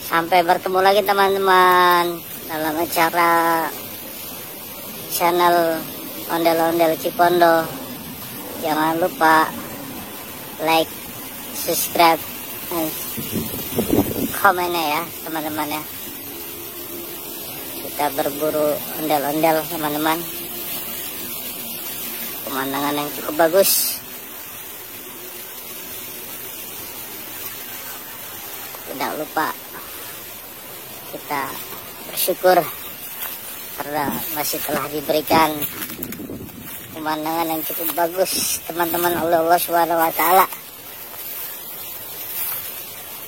Sampai bertemu lagi teman-teman dalam acara channel Ondel-Ondel Cipondo. Jangan lupa like, subscribe, dan komennya ya teman-teman ya. Kita berburu ondel-ondel teman-teman. Pemandangan yang cukup bagus. Tidak lupa kita bersyukur karena masih telah diberikan pemandangan yang cukup bagus teman-teman oleh Allah Subhanahu wa taala.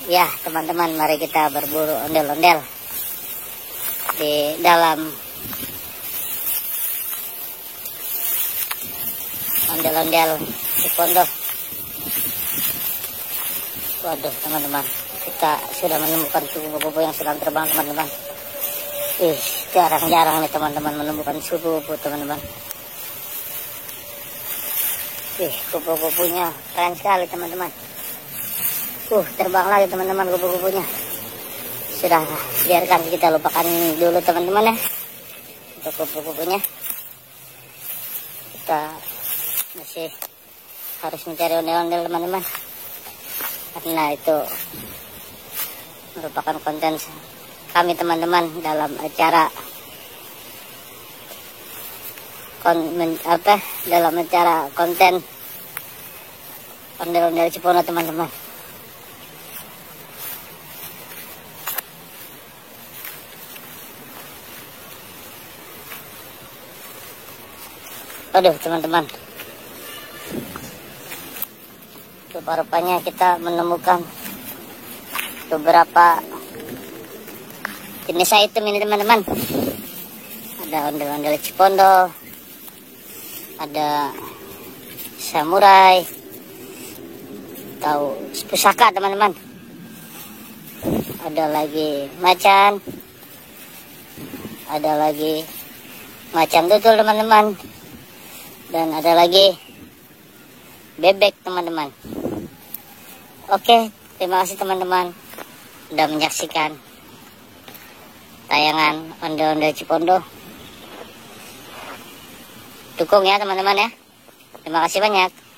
Ya teman-teman, mari kita berburu ondel-ondel di dalam ondel-ondel Cipondo. Waduh teman-teman, kita sudah menemukan kupu-kupu yang sedang terbang teman-teman. Jarang-jarang nih teman-teman menemukan kupu-kupu teman-teman. Kupu-kupunya keren sekali teman-teman. Terbang lagi teman-teman kupu-kupunya. Sudah, biarkan kita lupakan dulu teman-teman ya untuk kupu-kupunya. Kita masih harus mencari ondel-ondel teman-teman, karena itu merupakan konten kami teman-teman dalam acara konten ondel-ondel Cipondo teman-teman. Aduh teman-teman, rupa-rupanya kita menemukan beberapa jenis item ini teman-teman. Ada ondel-ondel Cipondo, ada samurai, atau pusaka teman-teman. Ada lagi macan, ada lagi macan tutul teman-teman, dan ada lagi bebek teman-teman. Oke, terima kasih teman-teman sudah menyaksikan tayangan ondel-ondel Cipondo. Dukung ya teman-teman ya. Terima kasih banyak.